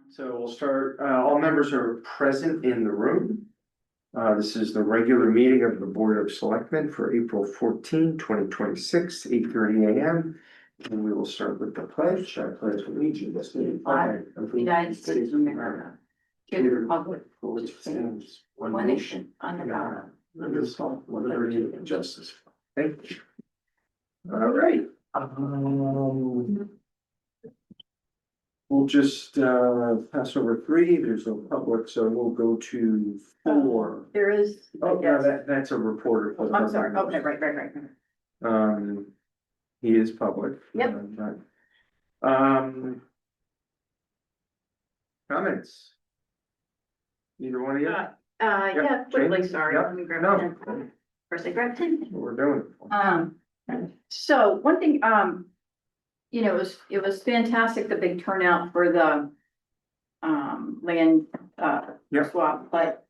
So we'll start, all members are present in the room. This is the regular meeting of the Board of Selectmen for April 14, 2026, 8:30 AM. And we will start with the pledge. I pledge allegiance to the flag of the United States of America, to the republic for which it stands, one nation, under God, indivisible, with liberty and justice. Thank you. All right. We'll just pass over 3. There's no public, so we'll go to 4. There is. Oh, no, that's a reporter. for the I'm sorry, public. okay, right. He is public. Yep. Comments? Either one of you? Yeah, quickly, Jane? sorry, Yep. let me grab No. a pen. First I grabbed pen. We're doing. So one thing, it was fantastic, the big turnout for the land Yep. swap, but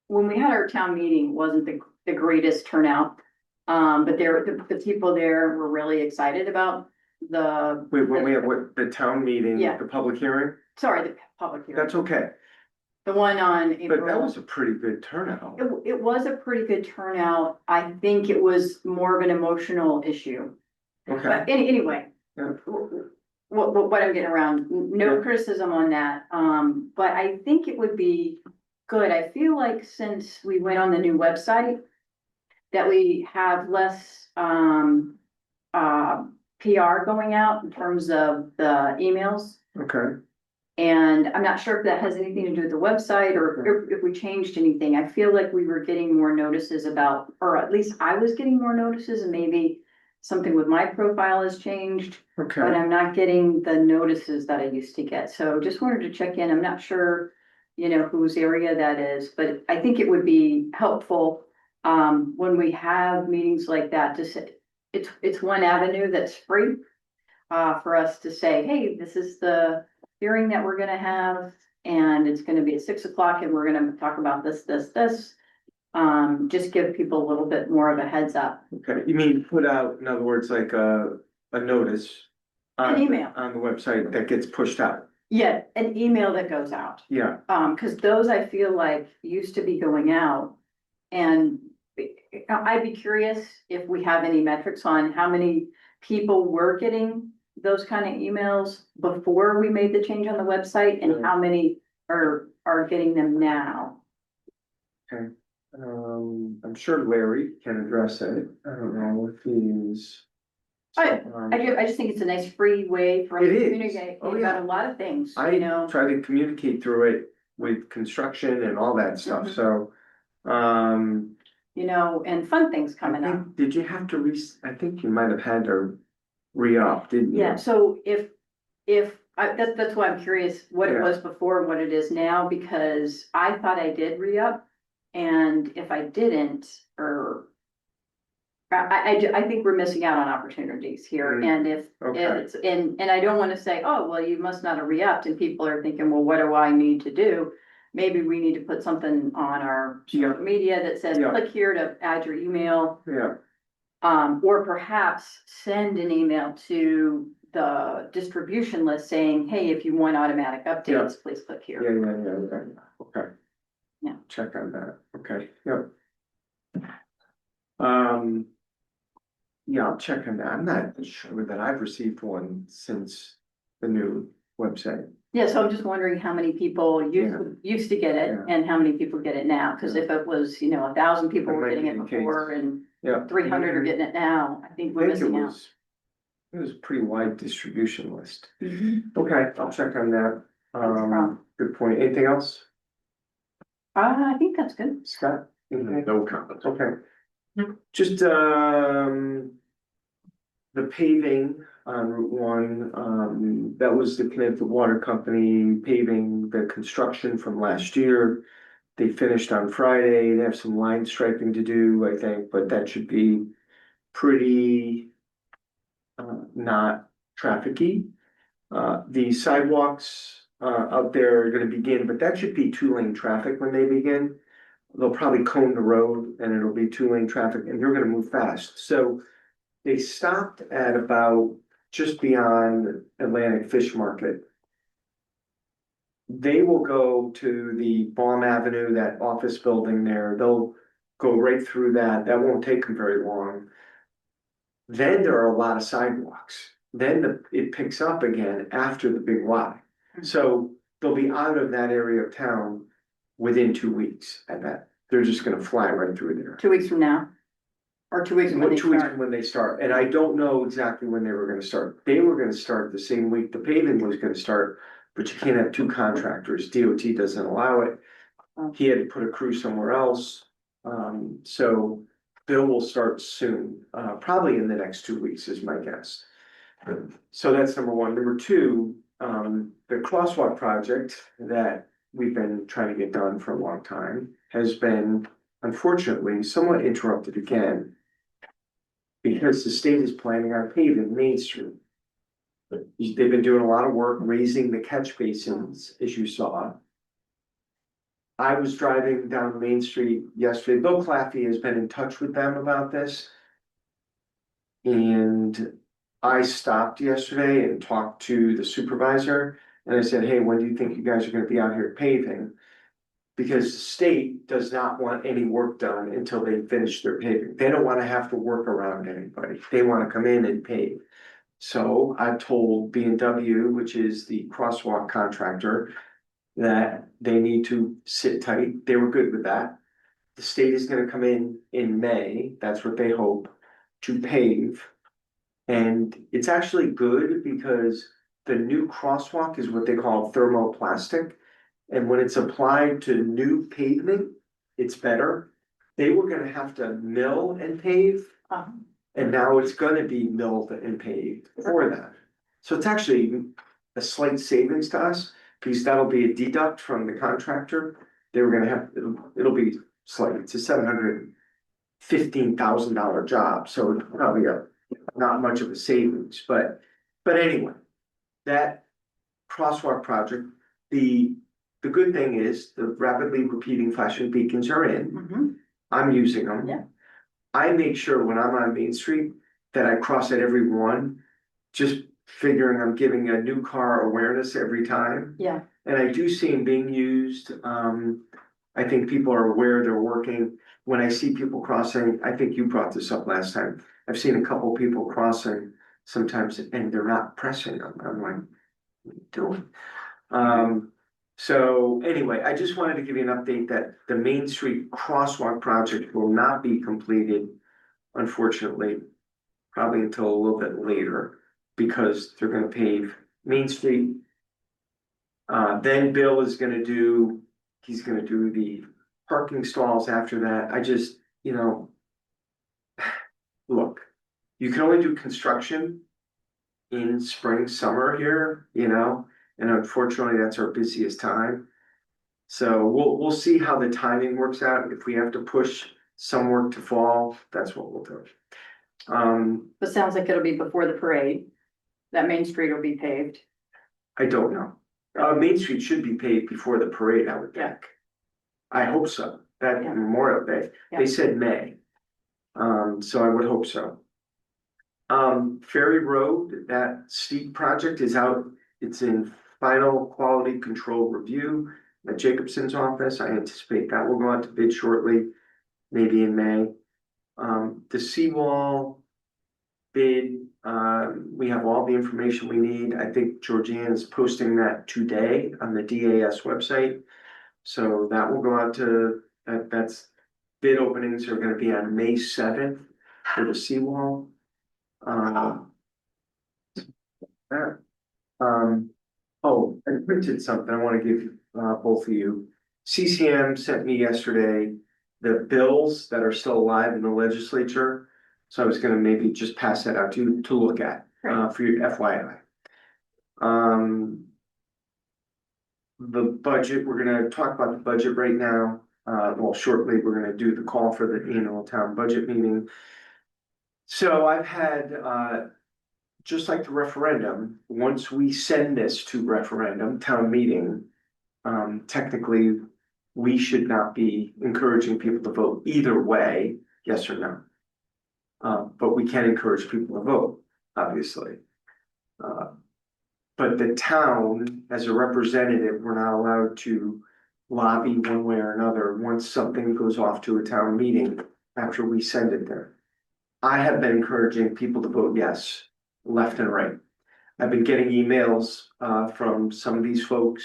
when we had our town meeting, wasn't the greatest turnout. But the people there were really excited about the. Wait, when we have the town meeting, Yeah. the public hearing, Sorry, the public hearing, that's okay, the one on but that April. was a pretty good turnout. It was a pretty good turnout. I think it was more of an emotional issue. Okay, But anyway. Yeah. What I'm getting around, no Yeah. criticism on that, but I think it would be good. I feel like since we went on the new website. That we have less PR going out in terms of the emails. okay, And I'm not sure if that has anything to do with the website or if we changed anything. I feel like we were getting more notices about, or at least I was getting more notices, and maybe something with my profile has changed, but okay, I'm not getting the notices that I used to get. So just wanted to check in. I'm not sure, whose area that is, but I think it would be helpful when we have meetings like that to say, it's one avenue that's free for us to say, hey, this is the hearing that we're gonna have, and it's gonna be at 6 o'clock, and we're gonna talk about this. Just give people a little bit more of a heads up. okay, you mean put out, in other words, like a notice. An email. On the website that gets pushed out, Yeah, an email that goes out. yeah, Cause those I feel like used to be going out. And I'd be curious if we have any metrics on how many people were getting those kind of emails before we made the change on the website, Yeah. and how many are getting them now. okay. I'm sure Larry can address it, I don't know if he's. I just think it's a nice free way for us It to is. communicate Oh, yeah. about a lot of things, I try to communicate through it with construction and all that stuff, Mhm. so, and fun things I coming up. think, did you have to I think you might have had to re-up, didn't you? Yeah, so if that's why I'm curious what it Yeah. was before and what it is now, because I thought I did re-up. And if I didn't, or I think we're missing out on opportunities here. Mm, And if okay. it's, and I don't want to say, oh, well, you must not have re-upped, and people are thinking, well, what do I need to do? Maybe we need to put something on our Yeah. social media that says, Yeah. click here to add your email. Yeah, Or perhaps send an email to the distribution list saying, hey, if you want automatic updates, please click yeah, here. okay. Yeah. Check on that, okay, yep. Yeah, I'll check on that, I'm not sure that I've received one since the new website. Yeah, so I'm just wondering how many people used to get it, Yeah. and how many people get it now, because if it was, 1,000 people That were might getting be it the case. before, and Yeah. 300 are getting it now, I think I we're think it missing out. was, it was a pretty wide distribution list. Mhm. Okay, I'll check on that. problem. Good point. Anything else, I think that's good. Scott? Anything? No comments. Okay. Just, the paving on Route 1, that was the Connecticut Water Company paving the construction from last year. They finished on Friday. They have some line striping to do, I think, but that should be pretty not trafficy. The sidewalks out there are gonna begin, but that should be 2-lane traffic when they begin. They'll probably cone the road and it'll be 2-lane traffic, and they're gonna move fast. So they stopped at about just beyond Atlantic Fish Market. they will go to the Baum Avenue, that office building there, they'll go right through that, that won't take them very long. Then there are a lot of sidewalks, then it picks up again after the big Y. So they'll be out of that area of town within 2 weeks, I bet, they're just gonna fly right through there. 2 weeks from now? Or 2 weeks when they 2 weeks start? from when they start, and I don't know exactly when they were gonna start, they were gonna start the same week the paving was gonna start. But you can't have two contractors, DOT doesn't allow it, he had to put a crew somewhere else. So Bill will start soon, probably in the next 2 weeks is my guess. So that's number one. Number two, the crosswalk project that we've been trying to get done for a long time has been unfortunately somewhat interrupted again. Because the state is planning on paving Main Street. They've been doing a lot of work raising the catch basins, as you saw. I was driving down Main Street yesterday. Bill Claffey has been in touch with them about this. And I stopped yesterday and talked to the supervisor and I said, hey, when do you think you guys are gonna be out here paving? Because the state does not want any work done until they finish their paving. They don't wanna have to work around anybody. They wanna come in and pave. So I told B&W, which is the crosswalk contractor, that they need to sit tight. They were good with that. The state is gonna come in May, that's what they hope, to pave. And it's actually good because the new crosswalk is what they call thermoplastic. And when it's applied to new pavement, it's better. They were gonna have to mill and pave. And now it's gonna be milled and paved for that. So it's actually a slight savings to us, because that'll be a deduct from the contractor. They were gonna have, it'll be slight, it's a $715,000 job, so it's probably not much of a savings, but anyway. That crosswalk project, the good thing is the rapidly repeating flashing beacons are in. I'm using them. Yeah. I make sure when I'm on Main Street that I cross at every one, just figuring I'm giving a new car awareness every time. Yeah. And I do see them being used. I think people are aware they're working. When I see people crossing, I think you brought this up last time. I've seen a couple people crossing sometimes and they're not pressing them. I'm like, what are you doing? So anyway, I just wanted to give you an update that the Main Street crosswalk project will not be completed, unfortunately, probably until a little bit later, because they're gonna pave Main Street. Then Bill is gonna do, he's gonna do the parking stalls after that. I just, look, you can only do construction in spring, summer here, and unfortunately, that's our busiest time. So we'll see how the timing works out. If we have to push some work to fall, that's what we'll do. It sounds like it'll be before the parade. That Main Street will be paved. I don't know. Main Street should be paved before the parade, I would think. I hope so, that Yeah. Memorial Day, Yeah. they said May. So I would hope so. Ferry Road, that steep project is out, it's in final quality control review at Jacobson's office. I anticipate that will go out to bid shortly, maybe in May. The seawall bid, we have all the information we need. I think Georgianne is posting that today on the DAS website. So that will go out to, that's bid openings are gonna be on May 7th for the seawall. Oh, I printed something I wanna give both of you. CCM sent me yesterday the bills that are still alive in the legislature. So I was gonna maybe just pass that out to you to look at, for your FYI. The budget, we're gonna talk about the budget right now. Well, shortly, we're gonna do the call for the annual town budget meeting. So I've had, just like the referendum, once we send this to referendum, town meeting, technically, we should not be encouraging people to vote either way, yes or no. But we can encourage people to vote, obviously. But the town, as a representative, we're not allowed to lobby one way or another once something goes off to a town meeting after we send it there. I have been encouraging people to vote yes, left and right. I've been getting emails from some of these folks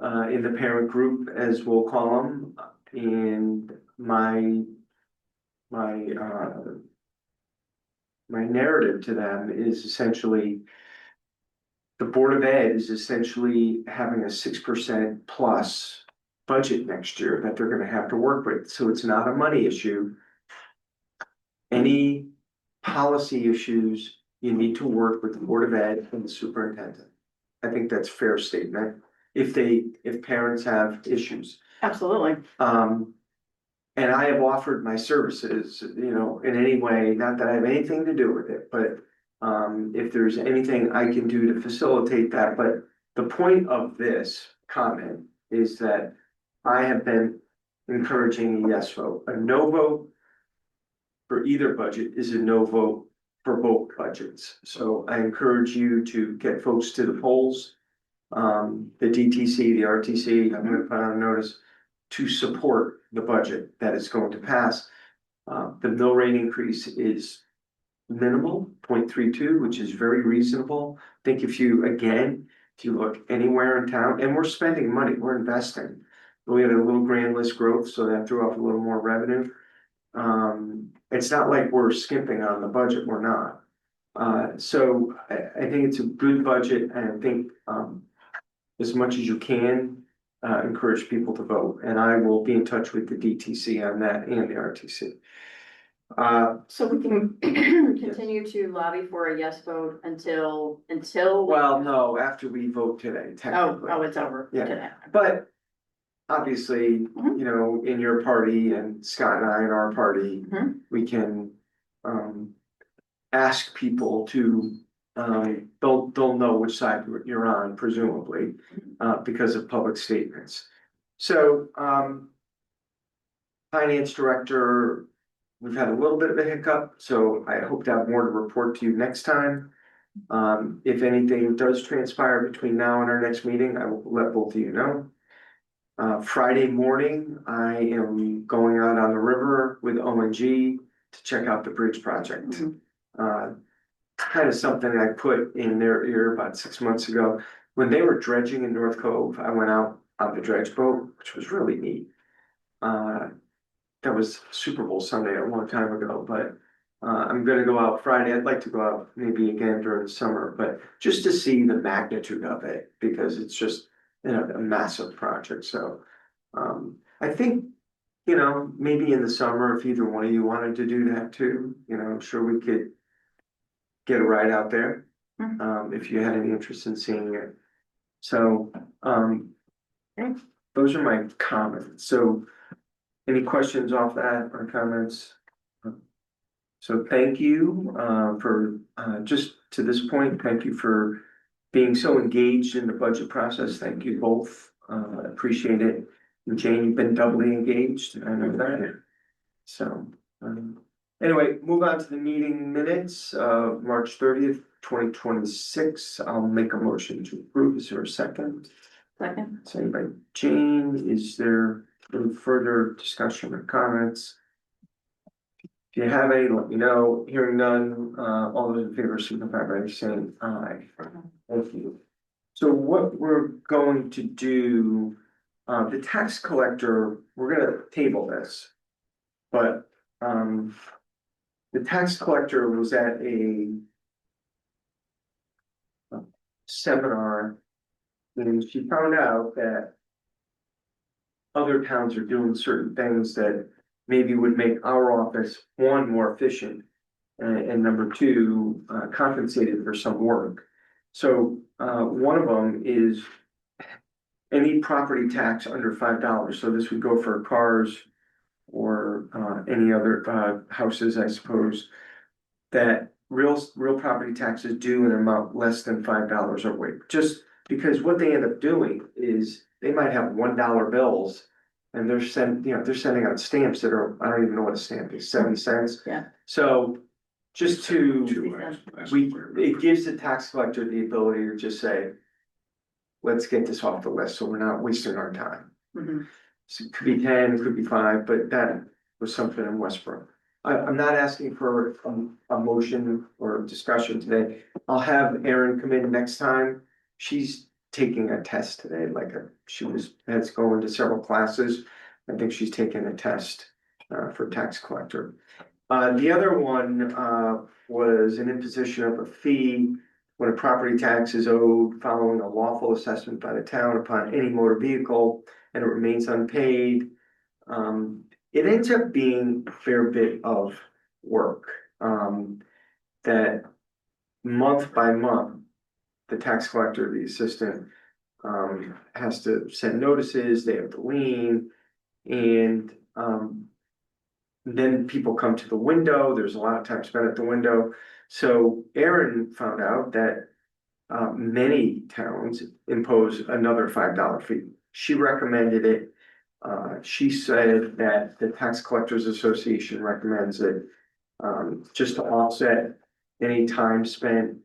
in the parent group, as we'll call them, and my my narrative to them is essentially the Board of Ed is essentially having a 6% plus budget next year that they're gonna have to work with, so it's not a money issue. Any policy issues, you need to work with the Board of Ed and the superintendent. I think that's a fair statement, if parents have issues. Absolutely. And I have offered my services, in any way, not that I have anything to do with it, but if there's anything I can do to facilitate that, but the point of this comment is that I have been encouraging a yes vote. A no vote for either budget is a no vote for both budgets. So I encourage you to get folks to the polls. The DTC, the RTC, I'm gonna put on a notice to support the budget that is going to pass. The mill rate increase is minimal, 0.32, which is very reasonable. I think if you look anywhere in town, and we're spending money, we're investing. We had a little grand list growth, so that threw off a little more revenue. It's not like we're skimping on the budget, we're not. So I think it's a good budget, and I think as much as you can, encourage people to vote, and I will be in touch with the DTC on that and the RTC. So we can continue to lobby for a yes vote until. Well, no, after we vote today, technically. Oh, it's over Yeah. today. But obviously, Mhm. in your party and Scott and I in our party, Mhm. we can ask people to they'll know which side you're on, presumably, because of public statements. So finance director, we've had a little bit of a hiccup, so I hope to have more to report to you next time. If anything does transpire between now and our next meeting, I will let both of you know. Friday morning, I am going out on the river with ONG to check out the bridge project. Mhm. Kind of something I put in their ear about 6 months ago. When they were dredging in North Cove, I went out on the dredge boat, which was really neat. That was Super Bowl Sunday a long time ago, but I'm gonna go out Friday. I'd like to go out maybe again during the summer, but just to see the magnitude of it, because it's just, a massive project, so. I think, maybe in the summer, if either one of you wanted to do that too, I'm sure we could get a ride out there, if you had any interest in seeing it. So, those are my comments. So any questions off that or comments? So thank you, for, just to this point, thank you for being so engaged in the budget process. Thank you both. Appreciate it. And Jane, you've been doubly engaged. I know that. So, anyway, move on to the meeting minutes of March 30th, 2026. I'll make a motion to approve. Is there a second? Second. Second by Jane. Is there any further discussion or comments? If you have any, let me know. Hearing none, all those in favor signify by saying aye. Thank you. So what we're going to do, the tax collector, we're gonna table this. But the tax collector was at a seminar and she found out that other towns are doing certain things that maybe would make our office, one, more efficient, and number two, compensated for some work. So one of them is any property tax under $5. So this would go for cars or any other houses, I suppose, that real property taxes due an amount less than $5 a week. Just because what they end up doing is they might have $1 bills and they're sending out stamps that are, I don't even know what a stamp is, 70 cents. Yeah. So just to, We. it gives the tax collector the ability to just say, let's get this off the list, so we're not wasting our time. Mhm. So it could be 10, it could be 5, but that was something in Westbrook. I'm not asking for a motion or discussion today. I'll have Erin come in next time. She's taking a test today, has going to several classes. I think she's taking a test for tax collector. The other one was an imposition of a fee when a property tax is owed following a lawful assessment by the town upon any motor vehicle and it remains unpaid. It ends up being a fair bit of work, that month by month, the tax collector, the assistant, has to send notices, they have to lien, and, then people come to the window, there's a lot of time spent at the window. So Aaron found out that many towns impose another $5 fee. She recommended it. She said that the Tax Collectors Association recommends it, just to offset any time spent.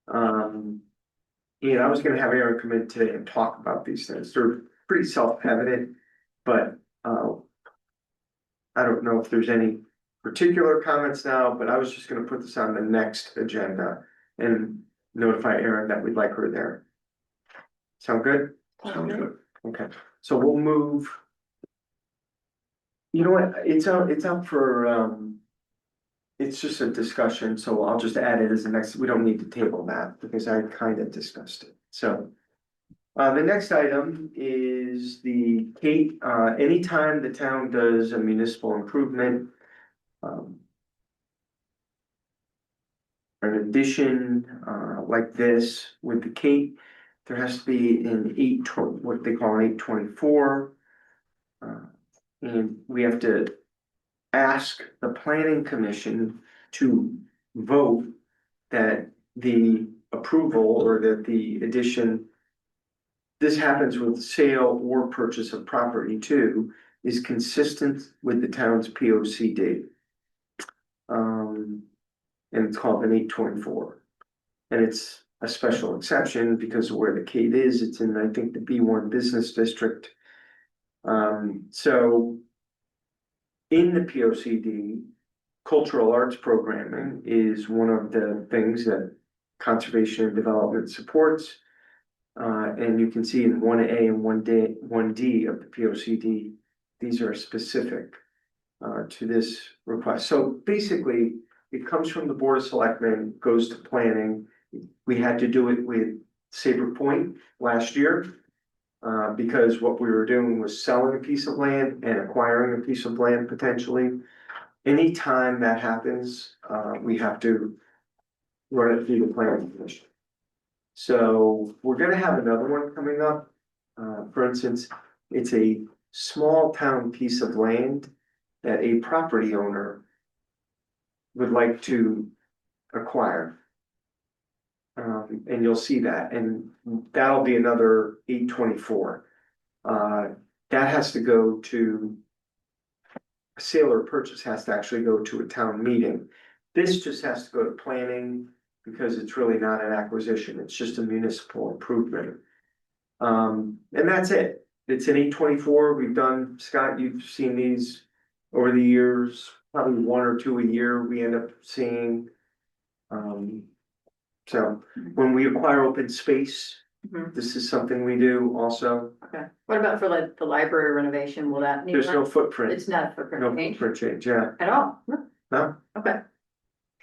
And I was gonna have Aaron come in today and talk about these things. They're pretty self-evident, but I don't know if there's any particular comments now, but I was just gonna put this on the next agenda and notify Erin that we'd like her there. Sound good? Sounds good. Okay, so we'll move. You know what, it's up for, it's just a discussion, so I'll just add it as the next, we don't need to table that because I kind of discussed it, so. The next item is the Kate, anytime the town does a municipal improvement. An addition, like this with the Kate, there has to be an what they call an 824. And we have to ask the planning commission to vote that the approval or that the addition. This happens with sale or purchase of property too, is consistent with the town's P O C D. And it's called an 824. And it's a special exception because of where the Kate is, it's in, I think, the B1 business district. So in the P O C D, cultural arts programming is one of the things that conservation and development supports. And you can see in 1A and 1D of the P O C D, these are specific to this request. So basically, it comes from the Board of Selectmen, goes to planning. We had to do it with Saybrook Point last year. Because what we were doing was selling a piece of land and acquiring a piece of land potentially. Anytime that happens, we have to run it through the planning commission. So we're gonna have another one coming up. For instance, it's a small town piece of land that a property owner would like to acquire. And you'll see that, and that'll be another 824. That has to go to. A sale or purchase has to actually go to a town meeting. This just has to go to planning because it's really not an acquisition, it's just a municipal improvement. And that's it. It's an 824. We've done, Scott, you've seen these over the years, probably 1 or 2 a year we end up seeing. So when we acquire open space, Mhm. this is something we do also. Okay, what about for like the library renovation, will that need? There's no footprint, It's not no footprint change footprint change, yeah, at all? no, Okay,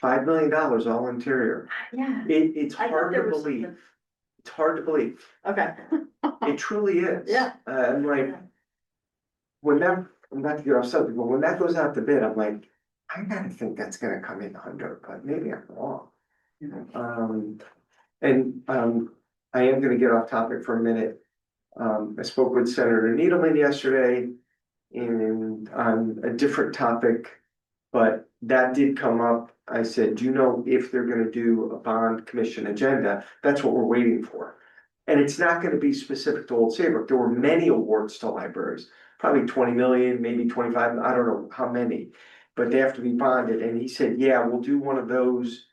$5 million all interior. yeah. It's I thought hard to there was believe, something- it's hard to believe, Okay. it truly is. Yeah. I'm like, when that, I'm not to get off subject, but when that goes out to bid, I'm like, I gotta think that's gonna come in under, but maybe I'm wrong. I am gonna get off topic for a minute. I spoke with Senator Needleman yesterday and on a different topic, but that did come up. I said, do you know if they're gonna do a bond commission agenda? That's what we're waiting for. And it's not gonna be specific to Old Saybrook. There were many awards to libraries, probably 20 million, maybe 25, I don't know how many. but they have to be bonded, and he said, yeah, we'll do one of those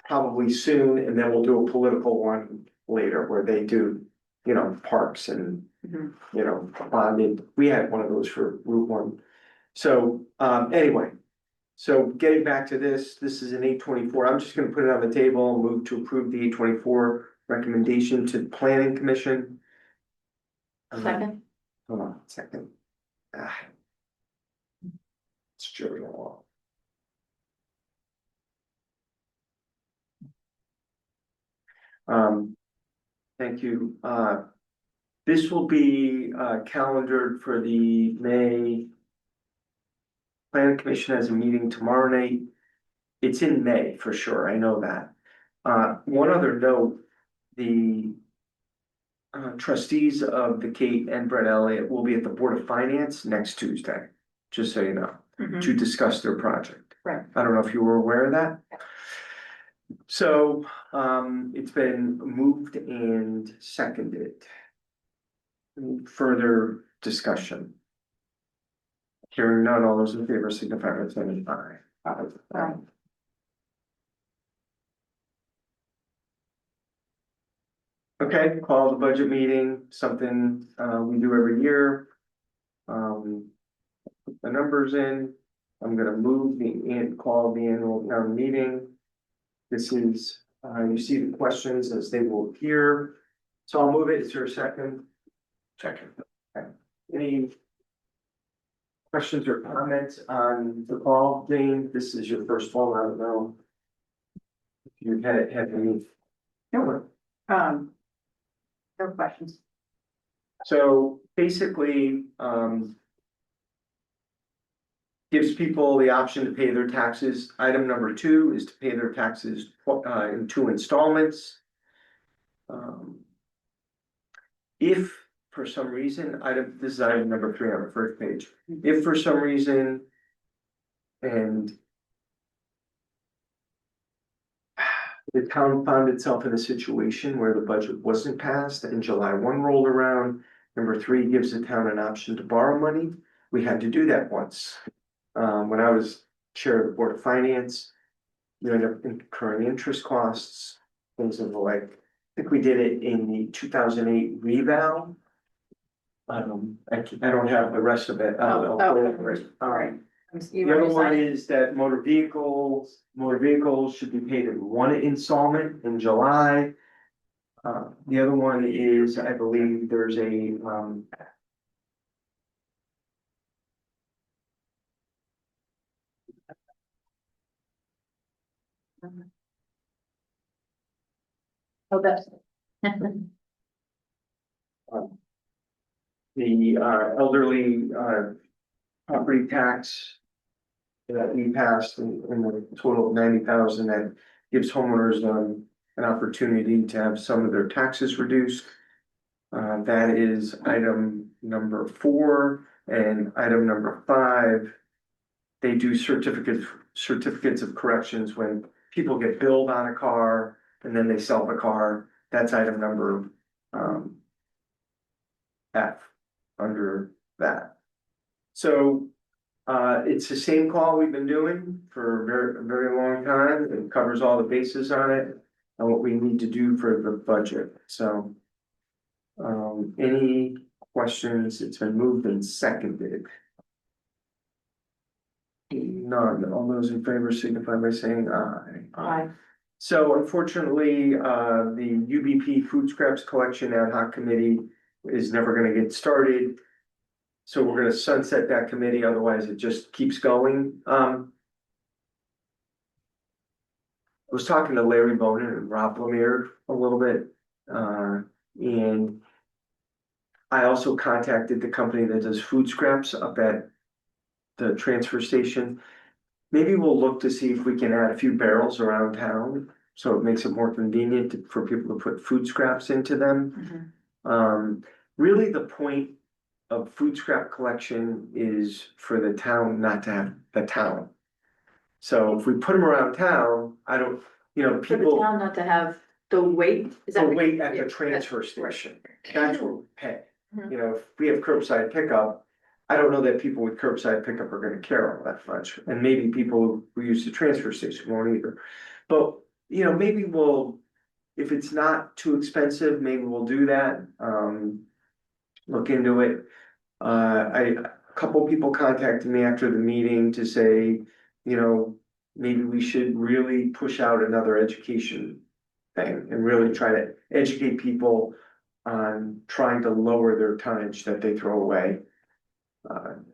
probably soon, and then we'll do a political one later where they do, you know, parks and, Mhm. you know, bonded. We had one of those for Route One. So, anyway, so getting back to this is an 824. I'm just gonna put it on the table, move to approve the 824 recommendation to planning commission. Second, Hold on a second. Ah. It's Jerry Law. Thank you. This will be calendared for the May. Planning Commission has a meeting tomorrow night. It's in May for sure, I know that. One other note, the trustees of the Kate and Brett Elliott will be at the Board of Finance next Tuesday, just so you know, Mhm. to discuss their project. Right. I don't know if you were aware of that. So, it's been moved and seconded. Further discussion. Hearing none, all those in favor signify by saying aye. Aye. Okay, call the budget meeting, something we do every year. Put the numbers in. I'm gonna move and call the annual town meeting. This is, you see the questions as they will appear. So I'll move it. Is there a second? Second. Okay. Any questions or comments on the call, Jane? This is your first one, I don't know. If you had any. no, no questions. So basically, gives people the option to pay their taxes. Item number 2 is to pay their taxes in 2 installments. If for some reason, this is item number 3 on the first page. If for some reason, and the town found itself in a situation where the budget wasn't passed and July 1 rolled around, number 3 gives the town an option to borrow money. We had to do that once. When I was chair of the Board of Finance, you end up incurring interest costs, things of the like. I think we did it in the 2008 reval. I don't have the rest of it. Oh, The other one is that motor vehicles should be paid in 1 installment in July. The other one is, I believe there's a, Oh, that's. the elderly property tax that we passed in the total of 90,000 that gives homeowners an opportunity to have some of their taxes reduced. That is item number 4, and item number 5. They do certificates of corrections when people get billed on a car and then they sell the car. That's item number F under that. So it's the same call we've been doing for a very long time. It covers all the bases on it and what we need to do for the budget. So any questions? It's been moved and seconded. None. All those in favor signify by saying aye. Aye. So unfortunately, the UBP Food Scraps Collection Ad Hoc Committee is never gonna get started. So we're gonna sunset that committee, otherwise it just keeps going. I was talking to Larry Bonin and Rob Lemire a little bit, and I also contacted the company that does food scraps up at the transfer station. Maybe we'll look to see if we can add a few barrels around town, so it makes it more convenient for people to put food scraps into them. Really, the point of food scrap collection is for the town not to have the town. So if we put them around town, I don't, For the people town not to have the weight, is to that? wait at Yeah, the transfer that's right. station. That's what we pay. Mhm. If we have curbside pickup, I don't know that people with curbside pickup are gonna care all that much, and maybe people who use the transfer station won't either. But, maybe we'll, if it's not too expensive, maybe we'll do that, look into it. A couple people contacted me after the meeting to say, maybe we should really push out another education thing and really try to educate people on trying to lower their tonnage that they throw away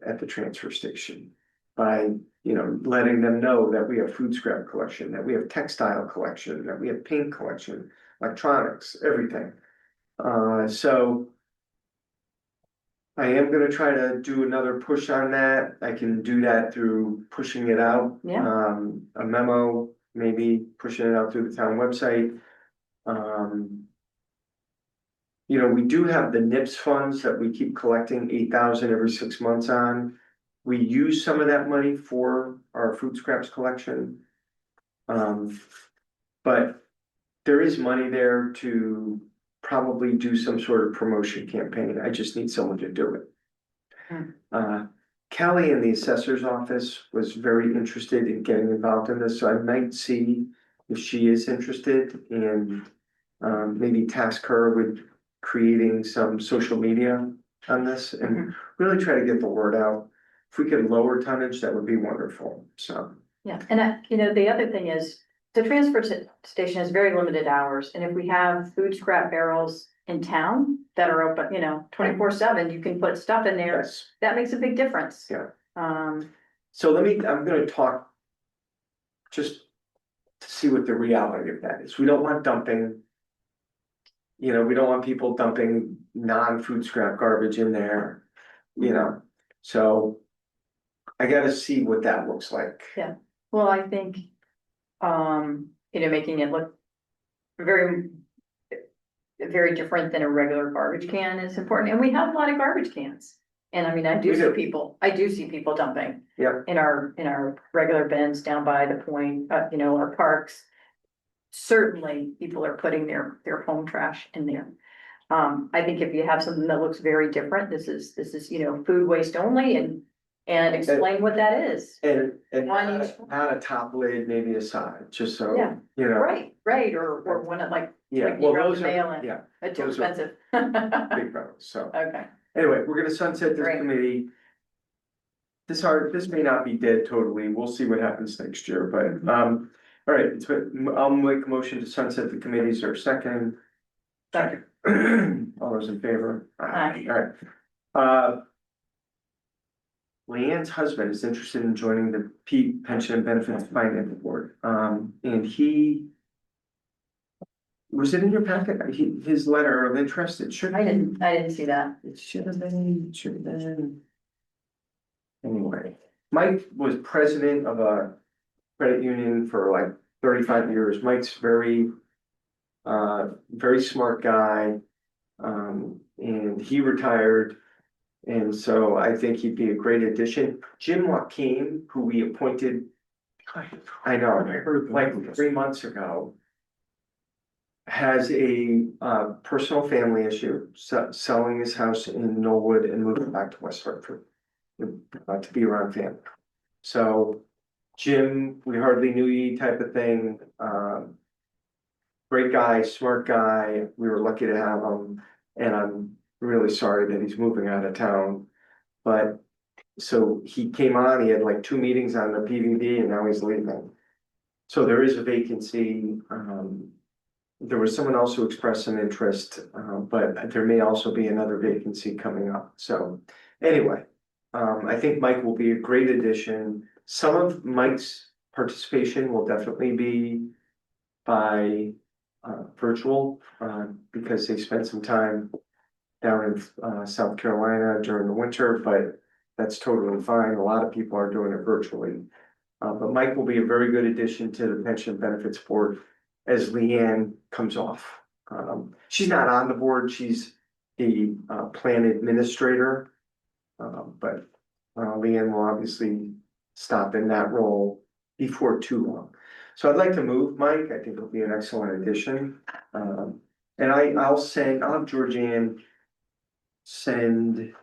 at the transfer station by, letting them know that we have food scrap collection, that we have textile collection, that we have paint collection, electronics, everything. So I am gonna try to do another push on that. I can do that through pushing it out. Yeah. A memo, maybe pushing it out through the town website. Um, we do have the NIPS funds that we keep collecting 8,000 every 6 months on. We use some of that money for our food scraps collection. But there is money there to probably do some sort of promotion campaign. I just need someone to do it. Kelly in the assessor's office was very interested in getting involved in this, so I might see if she is interested and maybe task her with creating some social media on this and really try to get the word out. If we could lower tonnage, that would be wonderful, so. Yeah, and the other thing is, the transfer station has very limited hours, and if we have food scrap barrels in town that are open, 24/7, you can put stuff in there. Yes. That makes a big difference. Yeah. Um, So I'm gonna talk just to see what the reality of that is. We don't want dumping. We don't want people dumping non-food scrap garbage in there, so I gotta see what that looks like. Yeah. Well, I think, making it look very, very different than a regular garbage can is important, and we have a lot of garbage cans. And I mean, I do see people dumping. Yeah. In our regular bins down by the point, our parks. Certainly, people are putting their home trash in there. I think if you have something that looks very different, this is, food waste only and explain what that is. And One each. not a top lid, maybe a side, just so, Yeah. Right, or one of like, Yeah, you well, grab those the mail are, in. yeah, But too those are- expensive. big rows, so. Okay, Anyway, we're gonna sunset this Great. committee. This may not be dead totally, we'll see what happens next year, but, all right, so I'll make a motion to sunset the committees or second. Second. All those in favor? Aye. All right. Leanne's husband is interested in joining the Pension and Benefits Finance Board, and he. Was it in your packet? His letter of interest, it should. I didn't see that. It should have been. Anyway, Mike was president of a credit union for like 35 years. Mike's very smart guy. And he retired. And so I think he'd be a great addition. Jim Joaquin, who we appointed, I know, like 3 months ago, has a personal family issue, selling his house in Norwood and moving back to West Hartford to be around family. So Jim, we hardly knew you type of thing. Great guy, smart guy. We were lucky to have him, and I'm really sorry that he's moving out of town. But so he came on, he had like 2 meetings on the PVD, and now he's leaving. So there is a vacancy. There was someone else who expressed some interest, but there may also be another vacancy coming up. So anyway, I think Mike will be a great addition. Some of Mike's participation will definitely be by virtual, because they spent some time down in South Carolina during the winter, but that's totally fine. A lot of people are doing it virtually. But Mike will be a very good addition to the Pension Benefits Board as Leanne comes off. She's not on the board, she's the plan administrator. But Leanne will obviously stop in that role before too long. So I'd like to move Mike. I think it'll be an excellent addition. And I'll have Georgianne send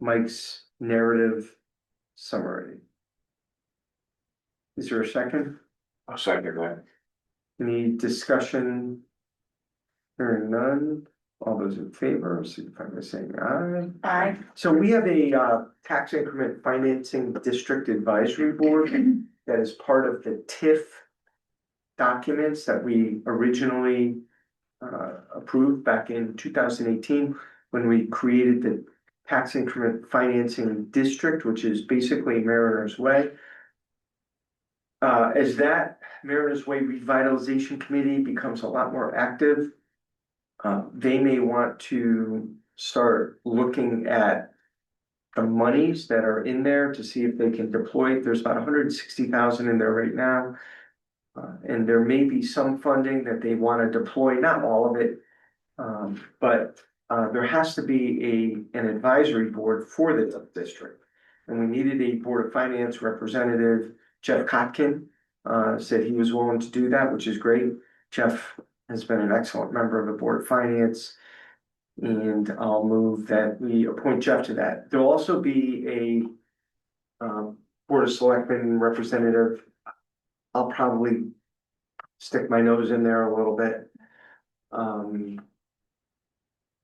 Mike's narrative summary. Is there a second? I'll second that. Any discussion? Hearing none, all those in favor, signify by saying aye. Aye. So we have a tax increment financing district advisory board that is part of the TIF documents that we originally approved back in 2018 when we created the tax increment financing district, which is basically Mariner's Way. As that Mariners Way Revitalization Committee becomes a lot more active, they may want to start looking at the monies that are in there to see if they can deploy it. There's about 160,000 in there right now. And there may be some funding that they want to deploy, not all of it. But there has to be an advisory board for the district. And we needed a Board of Finance representative. Jeff Kotkin said he was willing to do that, which is great. Jeff has been an excellent member of the Board of Finance. And I'll move that we appoint Jeff to that. There'll also be a Board of Selectmen representative. I'll probably stick my nose in there a little bit.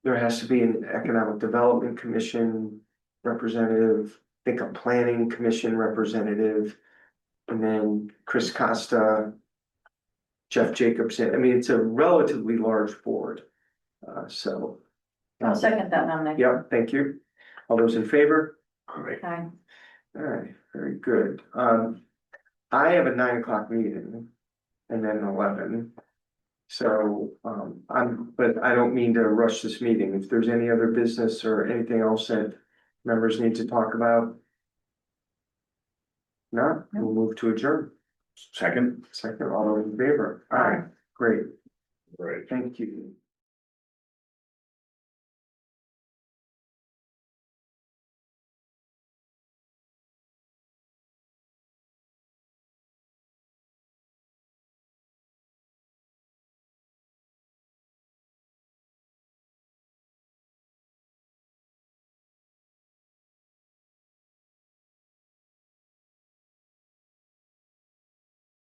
There has to be an Economic Development Commission representative, I think a Planning Commission representative, and then Chris Costa, Jeff Jacobson. I mean, it's a relatively large board. So. I'll second that nomination. Yeah, thank you. All those in favor? All right. Aye. All right, very good. I have a 9 o'clock meeting and then 11. So, but I don't mean to rush this meeting. If there's any other business or anything else that members need to talk about. No, we'll move to adjourn. Second. Second, all those in favor? All right, great. Right. Thank you.